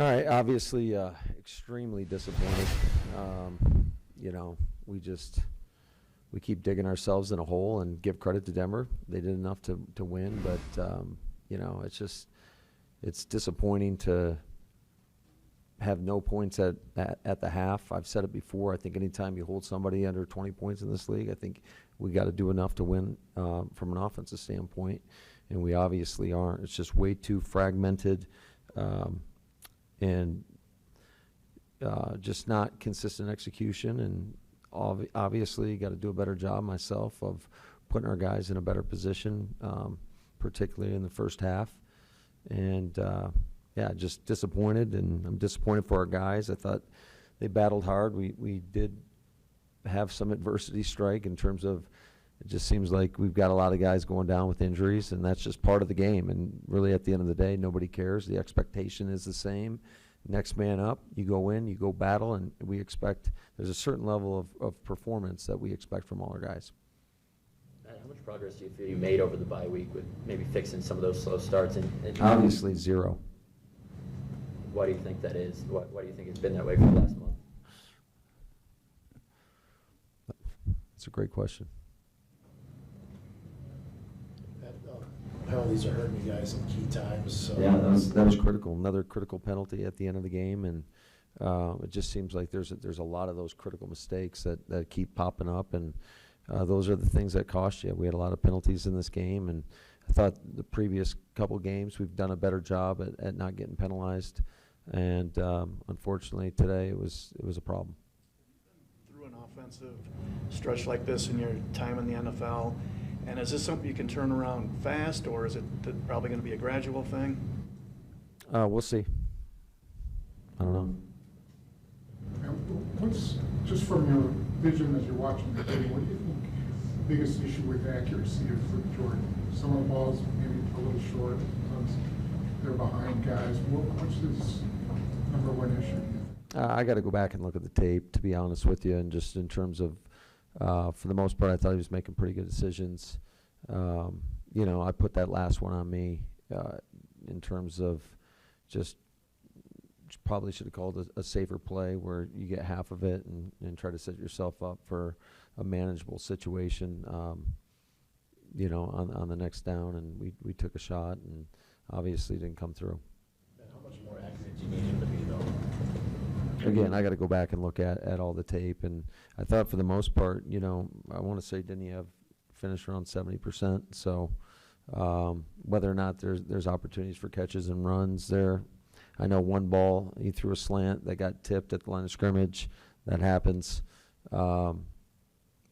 All right, obviously, extremely disappointed. Um, we keep digging ourselves in a hole, and give credit to Denver. They did enough to win, but it's disappointing to have no points at the half. I've said it before. I think anytime you hold somebody under 20 points in this league, I think we got to do enough to win from an offensive standpoint, and we obviously aren't. It's just way too fragmented. And just not consistent execution, and obviously got to do a better job myself of putting our guys in a better position, particularly in the first half. And just disappointed, and I'm disappointed for our guys. I thought they battled hard. We did have some adversity strike in terms of, it just seems like we've got a lot of guys going down with injuries, and that's just part of the game. And really, at the end of the day, nobody cares. The expectation is the same. Next man up, you go in, you go battle, and we expect there's a certain level of performance that we expect from all our guys. Matt, how much progress do you feel you made over the bye week with maybe fixing some of those slow starts? And Obviously, zero. Why do you think that is? Why do you think it's been that way for the last month? That's a great question. Penalties are hurting you guys in key times. So. Yeah, that was critical. Another critical penalty at the end of the game, and it just seems like there's a lot of those critical mistakes that keep popping up, and those are the things that cost you. We had a lot of penalties in this game, and I thought the previous couple games we've done a better job at not getting penalized, and unfortunately today it was a problem. Through an offensive stretch like this in your time in the NFL. And is this something you can turn around fast, or is it probably going to be a gradual thing? We'll see. I don't know. And what's, just from your vision as you're watching the game, what do you think the biggest issue with accuracy is for Jordan? Some of the balls maybe a little short, sometimes they're behind guys. What's his number one issue? I got to go back and look at the tape, to be honest with you, and just in terms of, for the most part, I thought he was making pretty good decisions. I put that last one on me in terms of just probably should have called a safer play where you get half of it and try to set yourself up for a manageable situation, on the next down. And we took a shot and obviously didn't come through. And how much more accurate do you need him to be, though? Again, I got to go back and look at all the tape, and I thought for the most part, I want to say, didn't he have finished around 70%? So whether or not there's opportunities for catches and runs there, I know one ball he threw a slant that got tipped at the line of scrimmage. That happens. There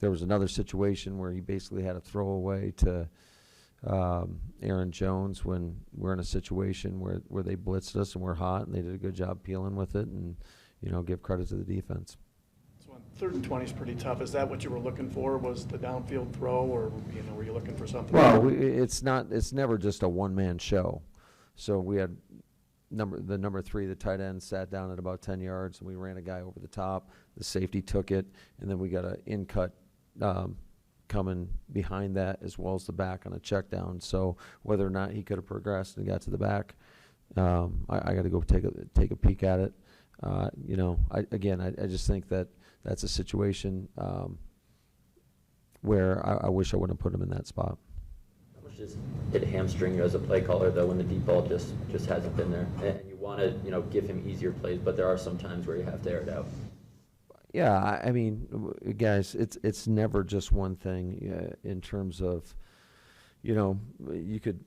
was another situation where he basically had a throwaway to Aaron Jones when we're in a situation where they blitzed us and we're hot, and they did a good job peeling with it, and give credit to the defense. So on 3rd and 20 is pretty tough. Is that what you were looking for? Was the downfield throw, or were you looking for something? Well, it's never just a one-man show. So we had the number 3, the tight end, sat down at about 10 yards, and we ran a guy over the top. The safety took it, and then we got an in-cut coming behind that, as well as the back on a check down. So whether or not he could have progressed and got to the back, I got to go take a peek at it. I just think that's a situation where I wish I wouldn't have put him in that spot. How much does it hamstring you as a play caller, though, when the deep ball just hasn't been there, and you want to give him easier plays, but there are some times where you have to air it out? Yeah, I mean, guys, it's never just one thing in terms of, you could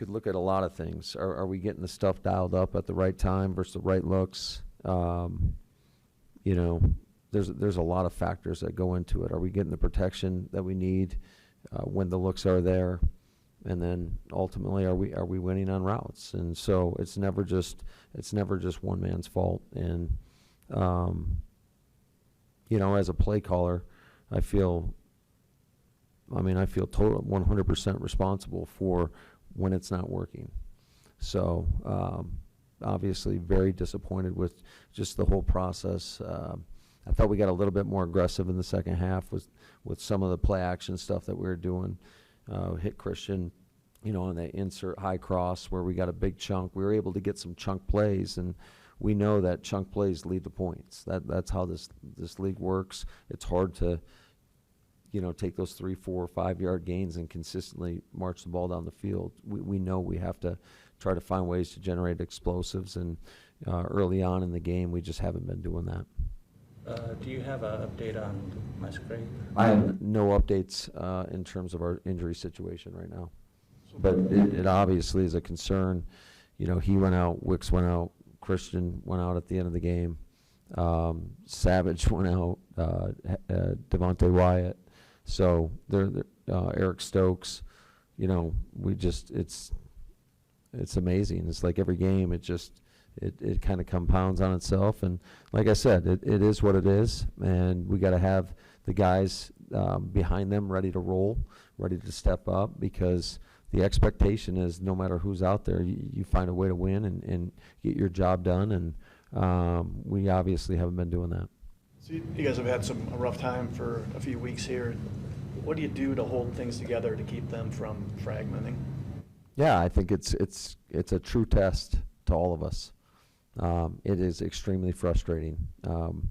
look at a lot of things. Are we getting the stuff dialed up at the right time versus the right looks? There's a lot of factors that go into it. Are we getting the protection that we need when the looks are there? And then ultimately, are we winning on routes? And so it's never just one man's fault. And as a play caller, I feel total 100% responsible for when it's not working. So obviously very disappointed with just the whole process. I thought we got a little bit more aggressive in the second half with some of the play action stuff that we were doing. Hit Christian, on that insert high cross where we got a big chunk. We were able to get some chunk plays, and we know that chunk plays lead to points. That's how this league works. It's hard to, take those 3, 4, 5 yard gains and consistently march the ball down the field. We know we have to try to find ways to generate explosives, and early on in the game, we just haven't been doing that. Do you have an update on Musgrave? I have no updates in terms of our injury situation right now, but it obviously is a concern. He went out, Wicks went out, Christian went out at the end of the game, Savage went out, Devontae Wyatt, so they're Eric Stokes. It's amazing. It's like every game, it kind of compounds on itself. And like I said, it is what it is, and we got to have the guys behind them ready to roll, ready to step up, because the expectation is no matter who's out there, you find a way to win and get your job done, and we obviously haven't been doing that. So you guys have had a rough time for a few weeks here. What do you do to hold things together to keep them from fragmenting? Yeah, I think it's a true test to all of us. It is extremely frustrating, and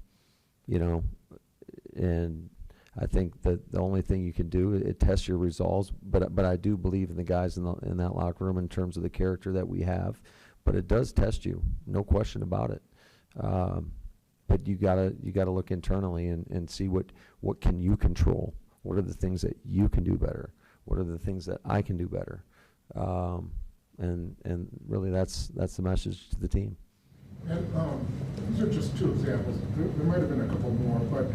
I think that the only thing you can do, it tests your resolves. But I do believe in the guys in that locker room in terms of the character that we have. But it does test you, no question about it. But you gotta look internally and see what can you control. What are the things that you can do better? What are the things that I can do better? And really, that's the message to the team. And these are just two examples. There might have been a couple more, but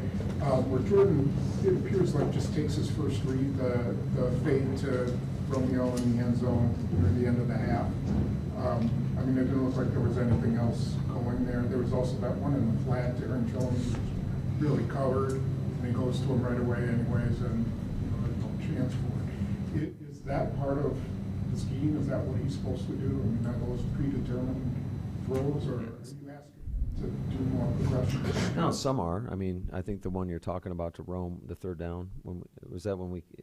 where Jordan, it appears like, just takes his first read, the fade to Romeo in the end zone near the end of the half. It didn't look like there was anything else going there. There was also that one in the flat to Aaron Jones, really covered, and he goes to him right away anyways, and there's no chance for it. Is that part of the scheme? Is that what he's supposed to do? Are those predetermined throws, or are you asking him to do more progression? No, some are. I think the one you're talking about to Rome, the third down,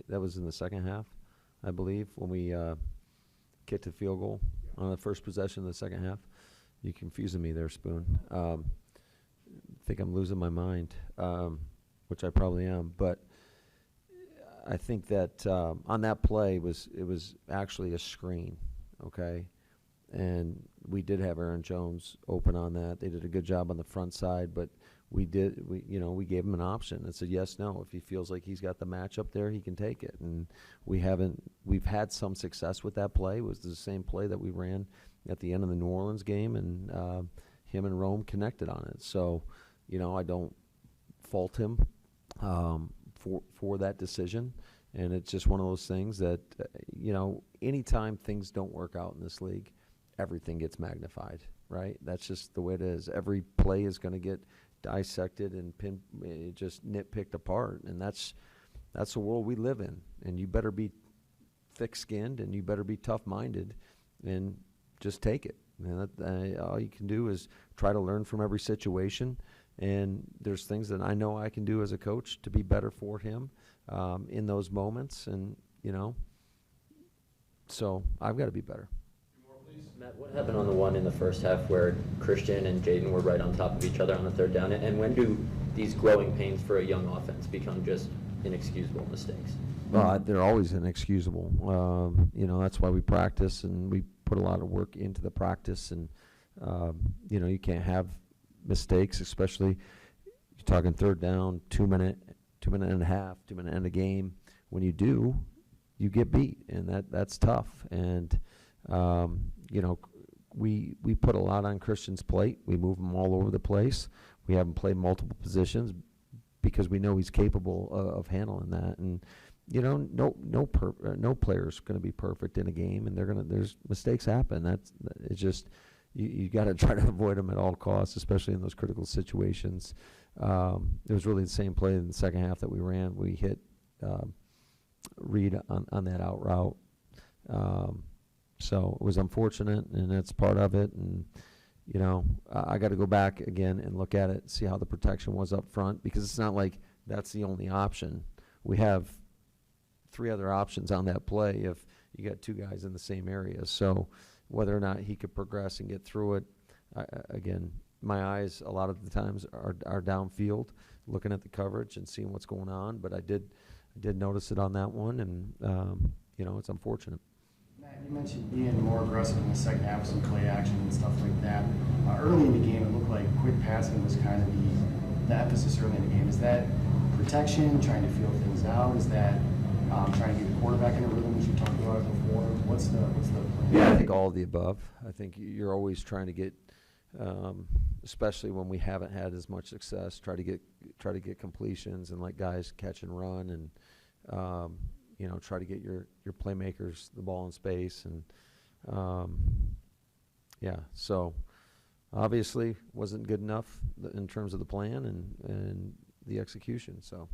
that was in the second half, I believe, when we kicked a field goal on the first possession of the second half. You're confusing me there, Spoon. I think I'm losing my mind, which I probably am. But I think that on that play, it was actually a screen, okay? And we did have Aaron Jones open on that. They did a good job on the front side, but we gave him an option and said yes, no. If he feels like he's got the match up there, he can take it. And we've had some success with that play. It was the same play that we ran at the end of the New Orleans game, and him and Rome connected on it. So, I don't fault him for that decision. And it's just one of those things that, anytime things don't work out in this league, everything gets magnified, right? That's just the way it is. Every play is going to get dissected and just nitpicked apart, and that's the world we live in. And you better be thick-skinned, and you better be tough-minded, and just take it. And all you can do is try to learn from every situation. And there's things that I know I can do as a coach to be better for him in those moments, and so I've got to be better. Matt, what happened on the one in the first half where Christian and Jaden were right on top of each other on the third down? And when do these growing pains for a young offense become just inexcusable mistakes? Well, they're always inexcusable. That's why we practice, and we put a lot of work into the practice. And you can't have mistakes, especially you're talking third down, 2 minute and a half, 2 minute end of game. When you do, you get beat, and that's tough. And we put a lot on Christian's plate. We move him all over the place. We have him play multiple positions because we know he's capable of handling that. And no player's going to be perfect in a game, and there's mistakes happen. It's just you got to try to avoid them at all costs, especially in those critical situations. It was really the same play in the second half that we ran. We hit Reed on that out route. So it was unfortunate, and that's part of it. And, I got to go back again and look at it, see how the protection was up front, because it's not like that's the only option. We have 3 other options on that play if you got 2 guys in the same area. So whether or not he could progress and get through it, again, my eyes a lot of the times are downfield, looking at the coverage and seeing what's going on. But I did notice it on that one, and it's unfortunate. Matt, you mentioned being more aggressive in the second half, some play action and stuff like that. Early in the game, it looked like quick passing was kind of the emphasis early in the game. Is that protection, trying to feel things out? Is that trying to get the quarterback in a rhythm, as you talked about it before? What's the plan? Yeah, I think all of the above. I think you're always trying to get, especially when we haven't had as much success, try to get completions and let guys catch and run, and try to get your playmakers the ball in space, and so obviously wasn't good enough in terms of the plan and the execution. So